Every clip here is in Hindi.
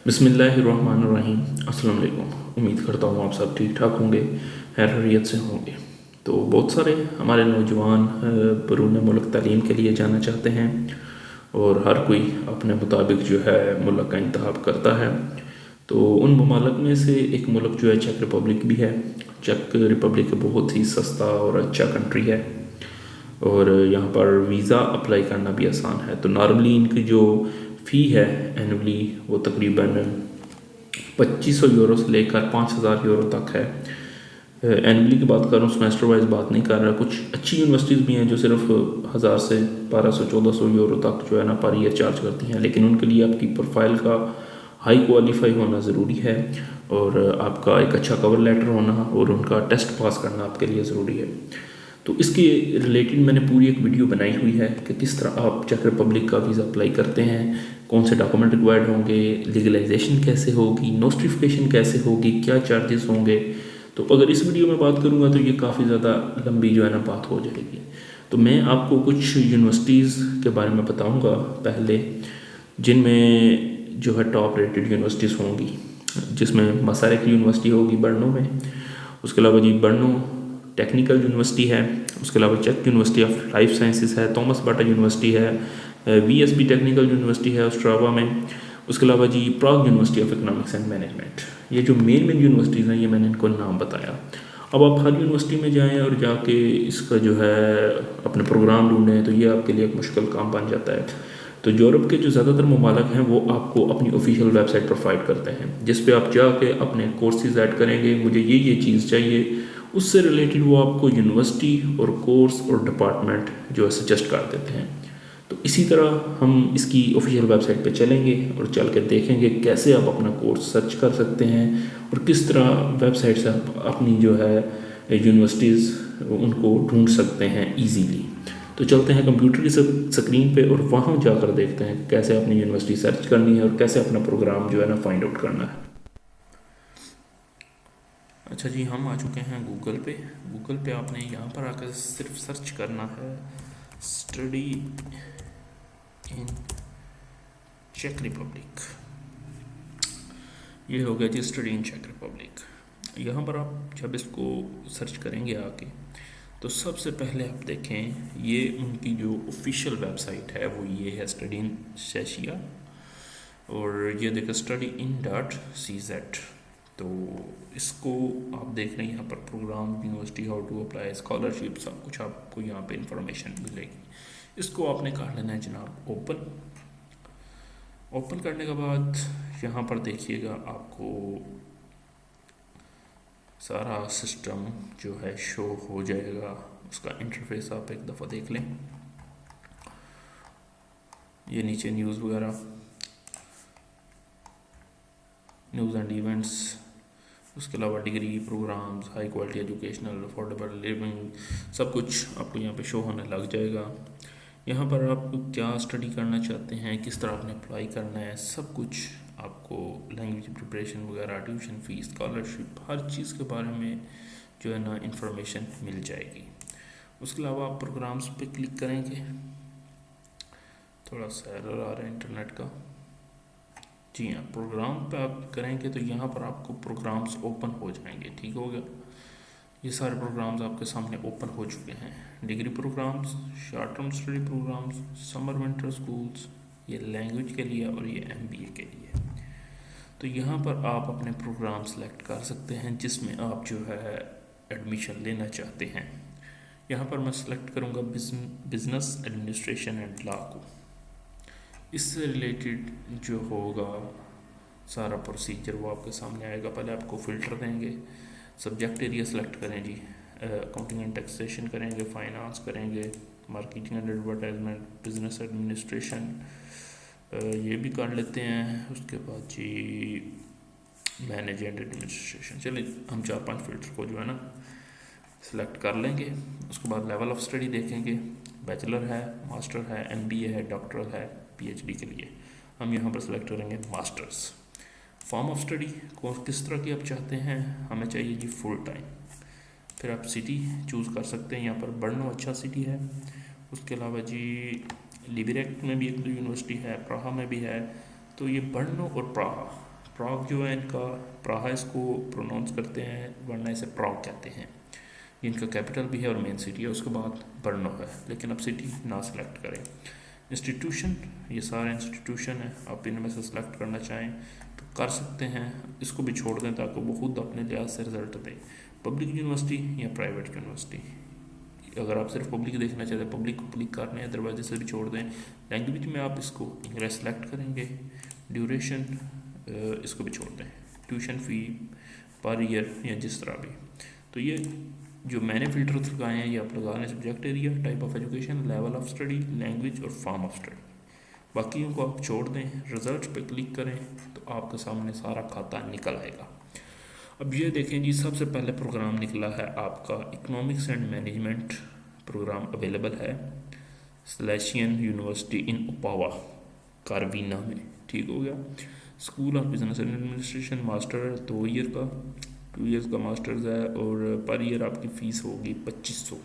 बिस्मिल्लाहिर्रहमानिर्रहीम। अस्सलाम वालेकुम। उम्मीद करता हूँ आप सब ठीक ठाक होंगे, खैरियत से होंगे। तो बहुत सारे हमारे नौजवान बैरून मुल्क तालीम के लिए जाना चाहते हैं और हर कोई अपने मुताबिक जो है मुल्क का इंतखाब करता है। तो उन ममालिक में से एक मुल्क जो है चेक रिपब्लिक भी है। चेक रिपब्लिक बहुत ही सस्ता और अच्छा कंट्री है और यहाँ पर वीज़ा अप्लाई करना भी आसान है। तो नॉर्मली इनकी जो फ़ी है एनुअली वो तकरीबन 2500 यूरो से लेकर 5000 यूरो तक है। एनुअली की बात कर रहा हूँ, सेमेस्टर वाइज बात नहीं कर रहा। कुछ अच्छी यूनिवर्सिटीज़ भी हैं जो सिर्फ 1000 से 1200-1400 यूरो तक जो है ना पर ईयर चार्ज करती हैं, लेकिन उनके लिए आपकी प्रोफाइल का हाई क्वालिफाई होना ज़रूरी है और आपका एक अच्छा कवर लेटर होना और उनका टेस्ट पास करना आपके लिए ज़रूरी है। तो इसके रिलेटेड मैंने पूरी एक वीडियो बनाई हुई है कि किस तरह आप चेक रिपब्लिक का वीज़ा अप्लाई करते हैं, कौन से डॉक्यूमेंट रिक्वायर्ड होंगे, लीगलाइजेशन कैसे होगी, नोटिफिकेशन कैसे होगी, क्या चार्जेस होंगे। तो अगर इस वीडियो में बात करूँगा तो ये काफ़ी ज़्यादा लंबी जो है ना बात हो जाएगी। तो मैं आपको कुछ यूनिवर्सिटीज़ के बारे में बताऊँगा पहले, जिनमें जो है टॉप रेटेड यूनिवर्सिटीज़ होंगी, जिसमें मसारिक यूनिवर्सिटी होगी बर्नो में। उसके अलावा जी बर्नो टेक्निकल यूनिवर्सिटी है। उसके अलावा चेक यूनिवर्सिटी ऑफ लाइफ साइंसेस है, थॉमस बाटा यूनिवर्सिटी है, वीएसबी टेक्निकल यूनिवर्सिटी है ऑस्ट्रावा में। उसके अलावा जी Prague University of Economics and Management. ये जो मेन यूनिवर्सिटीज़ हैं ये मैंने इनको नाम बताया। अब आप हर यूनिवर्सिटी में जाएं और जाके इसका जो है अपने प्रोग्राम ढूंढें तो ये आपके लिए एक मुश्किल काम बन जाता है। तो यूरोप के जो ज़्यादातर ममालिक हैं वो आपको अपनी ऑफिशियल वेबसाइट प्रोवाइड करते हैं, जिस पे आप जाके अपने कोर्सेज ऐड करेंगे, मुझे ये चीज़ चाहिए, उससे रिलेटेड वो आपको यूनिवर्सिटी और कोर्स और डिपार्टमेंट जो है सजेस्ट कर देते हैं। तो इसी तरह हम इसकी ऑफिशियल वेबसाइट पे चलेंगे और चल के देखेंगे कैसे आप अपना कोर्स सर्च कर सकते हैं और किस तरह वेबसाइट से आप अपनी जो है यूनिवर्सिटीज़ उनको ढूंढ सकते हैं ईजीली। तो चलते हैं कंप्यूटर की स्क्रीन पे और वहाँ जाकर देखते हैं कैसे अपनी यूनिवर्सिटी सर्च करनी है और कैसे अपना प्रोग्राम जो है ना फाइंड आउट करना है। अच्छा जी, हम आ चुके हैं गूगल पे। गूगल पे आपने यहाँ पर आकर सिर्फ सर्च करना है स्टडी इन चेक रिपब्लिक। ये हो गया जी स्टडी इन चेक रिपब्लिक। यहाँ पर आप जब इसको सर्च करेंगे आके तो सबसे पहले आप देखें ये उनकी जो ऑफिशियल वेबसाइट है वो ये है स्टडी इन शेशिया, और ये देखो स्टडी इन डॉट CZ। तो इसको आप देख रहे हैं यहाँ पर programme, university, how to apply, scholarship, सब कुछ आपको यहाँ पे इंफॉर्मेशन मिलेगी। इसको आपने कर लेना है जनाब ओपन। ओपन करने के बाद यहाँ पर देखिएगा आपको सारा सिस्टम जो है शो हो जाएगा। उसका इंटरफेस आप एक दफ़ा देख लें। ये नीचे न्यूज़ वगैरह, न्यूज़ एंड इवेंट्स, उसके अलावा degree programmes, high quality educational, affordable living, सब कुछ आपको यहाँ पे शो होने लग जाएगा। यहाँ पर आप क्या स्टडी करना चाहते हैं, किस तरह आपने अप्लाई करना है, सब कुछ आपको, लैंग्वेज प्रिपरेशन वगैरह, ट्यूशन फीस, स्कॉलरशिप, हर चीज़ के बारे में जो है ना इंफॉर्मेशन मिल जाएगी। उसके अलावा आप प्रोग्राम्स पे क्लिक करेंगे। थोड़ा सा एरर आ रहा है इंटरनेट का। जी हाँ, प्रोग्राम पे आप करेंगे तो यहाँ पर आपको प्रोग्राम्स ओपन हो जाएंगे। ठीक हो गया, ये सारे प्रोग्राम्स आपके सामने ओपन हो चुके हैं। Degree programmes, short term study programmes, summer winter schools, ये लैंग्वेज के लिए और ये MBA के लिए। तो यहाँ पर आप अपने प्रोग्राम सेलेक्ट कर सकते हैं जिसमें आप जो है एडमिशन लेना चाहते हैं। यहाँ पर मैं सेलेक्ट करूँगा बिजनेस एडमिनिस्ट्रेशन एंड लॉ को। इससे रिलेटेड जो होगा सारा प्रोसीजर वो आपके सामने आएगा। पहले आपको फ़िल्टर देंगे, सब्जेक्ट एरिया सेलेक्ट करें जी, अकाउंटिंग एंड टैक्सेशन करेंगे, फाइनेंस करेंगे, marketing and advertisement, business administration, ये भी कर लेते हैं। उसके बाद जी मैनेज एंड एडमिनिस्ट्रेशन। चलिए हम 4-5 फिल्टर को जो है ना सेलेक्ट कर लेंगे। उसके बाद लेवल ऑफ स्टडी देखेंगे, बैचलर है, मास्टर है, MBA है, डॉक्टरल है, PhD के लिए हम यहाँ पर सेलेक्ट करेंगे मास्टर्स। फॉर्म ऑफ स्टडी को किस तरह की आप चाहते हैं, हमें चाहिए जी फुल टाइम। फिर आप सिटी चूज़ कर सकते हैं, यहाँ पर बर्नो अच्छा सिटी है। उसके अलावा जी लिबरेक्ट में भी एक यूनिवर्सिटी है, प्राहा में भी है। तो ये बर्नो और प्राहा प्राग जो है इनका, प्राहा इसको प्रोनाउंस करते हैं वरना इसे प्राग कहते हैं। इनका कैपिटल भी है और मेन सिटी है। उसके बाद ब्रनो है, लेकिन अब सिटी ना सेलेक्ट करें। इंस्टीट्यूशन, ये सारे इंस्टीट्यूशन है, आप इनमें से सेलेक्ट करना चाहें तो कर सकते हैं, इसको भी छोड़ दें ताकि वो खुद अपने लिहाज से रिजल्ट दें। पब्लिक यूनिवर्सिटी या प्राइवेट यूनिवर्सिटी, अगर आप सिर्फ पब्लिक देखना चाहते हैं पब्लिक को क्लिक करने हैं, अदरवाइज इसे भी छोड़ दें। लैंग्वेज में आप इसको इंग्लिश सेलेक्ट करेंगे। ड्यूरेशन इसको भी छोड़ दें। ट्यूशन फ़ी पर ईयर या जिस तरह भी। तो ये जो मैंने फिल्टर लगाए हैं ये आप लगा लें। Subject area, type of education, level of study, language और फॉर्म ऑफ स्टडी। बाकियों को आप छोड़ दें। रिजल्ट पे क्लिक करें तो आपके सामने सारा खाता निकल आएगा। अब ये देखें जी, सबसे पहले प्रोग्राम निकला है आपका economics and management programme available है सलेशियन यूनिवर्सिटी इन ओपावा कारवीना में। ठीक हो गया। School of business and administration master है 2 ईयर का, 2 ईयर्स का मास्टर्स है और पर ईयर आपकी फ़ीस होगी 2500।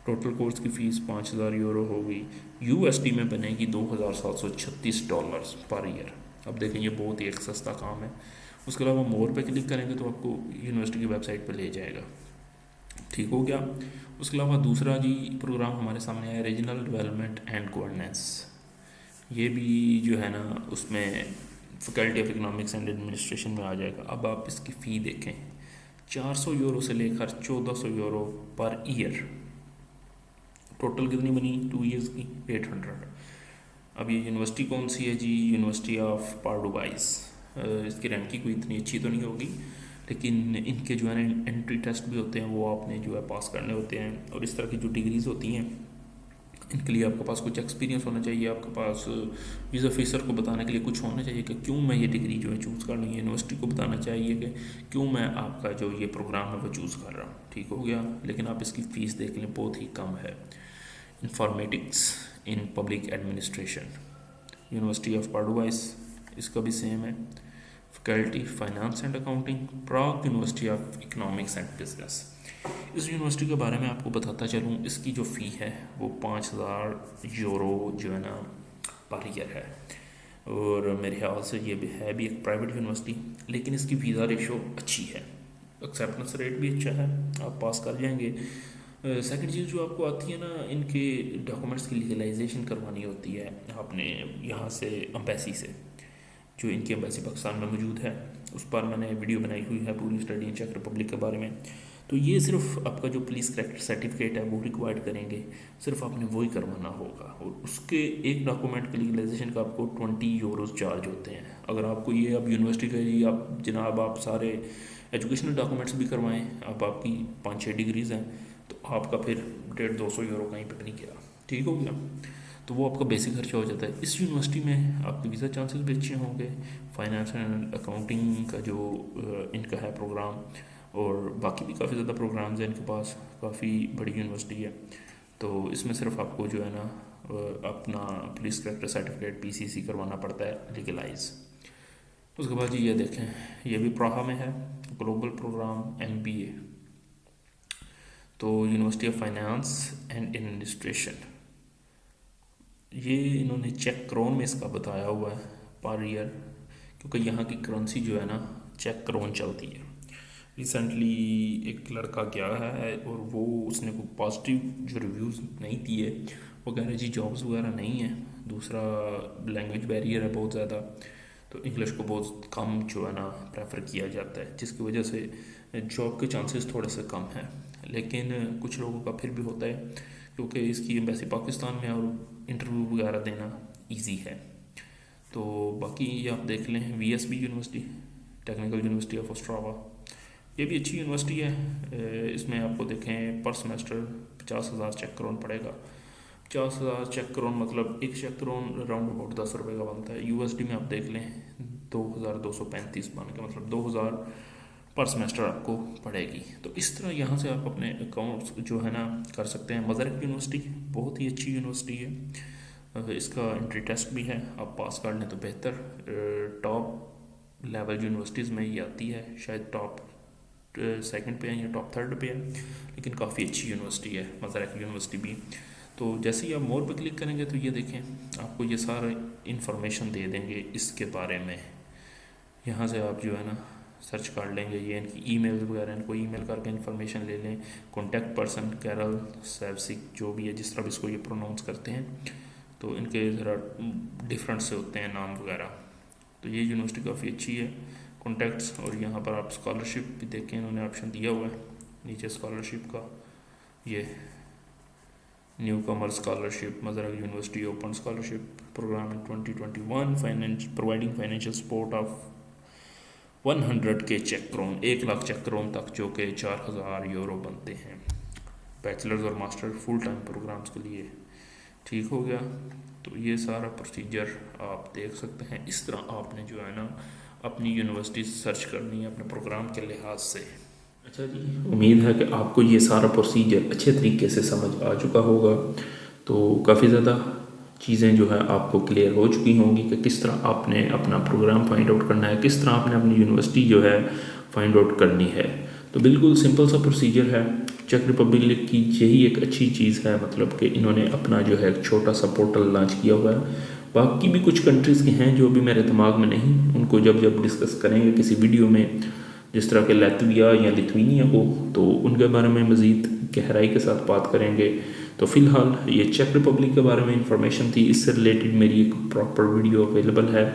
टोटल कोर्स की फ़ीस 5000 यूरो होगी। यूएसडी में बनेगी $2736 पर ईयर। अब देखें ये बहुत ही एक सस्ता काम है। उसके अलावा मोर पे क्लिक करेंगे तो आपको यूनिवर्सिटी की वेबसाइट पे ले जाएगा। ठीक हो गया। उसके अलावा दूसरा जी प्रोग्राम हमारे सामने है रीजनल डेवलपमेंट एंड गवर्नेंस। ये भी जो है ना उसमें faculty of Economics and administration में आ जाएगा। अब आप इसकी फ़ी देखें, 400 यूरो से लेकर 1400 यूरो पर ईयर। टोटल कितनी बनी 2 ईयर्स की 800। अब ये यूनिवर्सिटी कौन सी है जी? University of पार्डुबाइस। इसकी रैंकिंग कोई इतनी अच्छी तो नहीं होगी, लेकिन इनके जो है ना एंट्री टेस्ट भी होते हैं, वो आपने जो है पास करने होते हैं। और इस तरह की जो डिग्रीज़ होती हैं इनके लिए आपके पास कुछ एक्सपीरियंस होना चाहिए, आपके पास वीज़ा ऑफिसर को बताने के लिए कुछ होना चाहिए कि क्यों मैं ये डिग्री जो है चूज़ कर रही हूँ। यूनिवर्सिटी को बताना चाहिए कि क्यों मैं आपका जो ये प्रोग्राम है वो चूज़ कर रहा हूँ। ठीक हो गया। लेकिन आप इसकी फ़ीस देख लें, बहुत ही कम है। Informatics in public administration, University of Pardubice, इसका भी सेम है। Faculty finance and accounting, Prague University of Economics and Business. इस यूनिवर्सिटी के बारे में आपको बताता चलूँ, इसकी जो फ़ी है वो 5000 यूरो जो है ना पर ईयर है। और मेरे ख्याल से ये भी है भी एक प्राइवेट यूनिवर्सिटी, लेकिन इसकी वीज़ा रेशो अच्छी है, एक्सेप्टेंस रेट भी अच्छा है, आप पास कर जाएंगे। सेकंड चीज़ जो आपको आती है ना, इनके डॉक्यूमेंट्स की लीगलाइजेशन करवानी होती है आपने यहाँ से एम्बेसी से, जो इनकी एम्बेसी पाकिस्तान में मौजूद है। उस पर मैंने वीडियो बनाई हुई है पूरी स्टडी इन चेक रिपब्लिक के बारे में। तो ये सिर्फ आपका जो पुलिस करेक्टर सर्टिफिकेट है वो रिक्वायर्ड करेंगे, सिर्फ आपने वही करवाना होगा। और उसके एक डॉक्यूमेंट के लीगलाइजेशन का आपको 20 यूरोज़ चार्ज होते हैं। अगर आपको ये अब यूनिवर्सिटी का ये आप जनाब आप सारे एजुकेशनल डॉक्यूमेंट्स भी करवाएं, अब आपकी 5-6 डिग्रीज़ हैं, तो आपका फिर 150-200 यूरो कहीं पर नहीं गया। ठीक हो गया। तो वो आपका बेसिक खर्चा हो जाता है। इस यूनिवर्सिटी में आपके वीज़ा चांसेस भी अच्छे होंगे। फाइनेंस एंड अकाउंटिंग का जो इनका है प्रोग्राम, और बाकी भी काफ़ी ज़्यादा प्रोग्राम्स हैं इनके पास, काफ़ी बड़ी यूनिवर्सिटी है। तो इसमें सिर्फ आपको जो है ना अपना पुलिस करेक्टर सर्टिफिकेट PCC करवाना पड़ता है लीगलाइज। उसके बाद जी ये देखें, ये भी प्राहा में है, ग्लोबल प्रोग्राम MBA। तो university of finance and administration, ये इन्होंने चेक क्रोन में इसका बताया हुआ है पर ईयर, क्योंकि यहाँ की करेंसी जो है ना चेक क्रोन चलती है। रिसेंटली एक लड़का गया है और वो उसने कोई पॉजिटिव जो रिव्यूज़ नहीं दिए, वो कह रहे जी जॉब्स वगैरह नहीं है। दूसरा लैंग्वेज बैरियर है बहुत ज़्यादा, तो इंग्लिश को बहुत कम जो है ना प्रेफर किया जाता है, जिसकी वजह से जॉब के चांसेस थोड़े से कम हैं। लेकिन कुछ लोगों का फिर भी होता है, क्योंकि इसकी एम्बेसी पाकिस्तान में और इंटरव्यू वगैरह देना इजी है। तो बाकी ये आप देख लें, VSB university, technical university of Ostrava, ये भी अच्छी यूनिवर्सिटी है। इसमें आपको देखें पर सेमेस्टर 50,000 चेक क्रोन पड़ेगा। 50,000 चेक क्रोन मतलब एक चेक क्रोन अराउंड अबाउट 10 रुपये का बनता है। USD में आप देख लें 2235 बन के, मतलब 2000 पर सेमेस्टर आपको पड़ेगी। तो इस तरह यहाँ से आप अपने अकाउंट्स जो है ना कर सकते हैं। मदरक यूनिवर्सिटी बहुत ही अच्छी यूनिवर्सिटी है, इसका एंट्री टेस्ट भी है, आप पास कर लें तो बेहतर। टॉप लेवल यूनिवर्सिटीज़ में ये आती है, शायद टॉप 2nd पे है या टॉप 3rd पे है, लेकिन काफ़ी अच्छी यूनिवर्सिटी है मदरक यूनिवर्सिटी भी। तो जैसे ही आप मोर पे क्लिक करेंगे तो ये देखें आपको ये सारा इन्फॉर्मेशन दे देंगे इसके बारे में। यहाँ से आप जो है ना सर्च कर लेंगे, ये इनकी ईमेल वगैरह, इनको ईमेल करके इन्फॉर्मेशन ले लें। कॉन्टैक्ट पर्सन कैरल सैवसिक जो भी है, जिस तरह इसको ये प्रोनाउंस करते हैं, तो इनके ज़रा डिफरेंट से होते हैं नाम वगैरह। तो ये यूनिवर्सिटी काफ़ी अच्छी है। कॉन्टैक्ट्स, और यहाँ पर आप स्कॉलरशिप भी देखें, इन्होंने ऑप्शन दिया हुआ है नीचे स्कॉलरशिप का। ये न्यू कमर स्कॉलरशिप, मदरग university open scholarship program in 2021, providing financial support of 100K चेक क्रोन, 1 लाख चेक क्रोन तक, जो कि 4000 यूरो बनते हैं। बैचलर्स और मास्टर फुल टाइम प्रोग्राम्स के लिए। ठीक हो गया। तो ये सारा प्रोसीजर आप देख सकते हैं। इस तरह आपने जो है ना अपनी यूनिवर्सिटी सर्च करनी है अपने प्रोग्राम के लिहाज से। अच्छा जी, उम्मीद है कि आपको ये सारा प्रोसीजर अच्छे तरीके से समझ आ चुका होगा। तो काफ़ी ज़्यादा चीज़ें जो है आपको क्लियर हो चुकी होंगी कि किस तरह आपने अपना प्रोग्राम फाइंड आउट करना है, किस तरह आपने अपनी यूनिवर्सिटी जो है फाइंड आउट करनी है। तो बिल्कुल सिंपल सा प्रोसीजर है। चेक रिपब्लिक की यही एक अच्छी चीज़ है, मतलब कि इन्होंने अपना जो है एक छोटा सा पोर्टल लॉन्च किया हुआ है। बाकी भी कुछ कंट्रीज़ के हैं जो भी मेरे दिमाग में नहीं, उनको जब जब डिस्कस करेंगे किसी वीडियो में, जिस तरह के लैत्विया या लिथुआनिया हो, तो उनके बारे में मज़ीद गहराई के साथ बात करेंगे। तो फ़िलहाल ये चेक रिपब्लिक के बारे में इंफॉर्मेशन थी। इससे रिलेटेड मेरी एक प्रॉपर वीडियो अवेलेबल है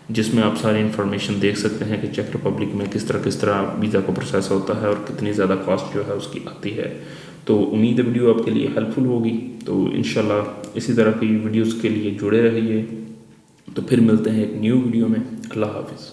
जिसमें आप सारी इन्फॉर्मेशन देख सकते हैं कि चेक रिपब्लिक में किस तरह वीज़ा का प्रोसेस होता है और कितनी ज़्यादा कॉस्ट जो है उसकी आती है। तो उम्मीद है वीडियो आपके लिए हेल्पफुल होगी। तो इंशाल्लाह इसी तरह की वीडियोज़ के लिए जुड़े रहिए। तो फिर मिलते हैं एक न्यू वीडियो में। अल्लाह हाफिज़।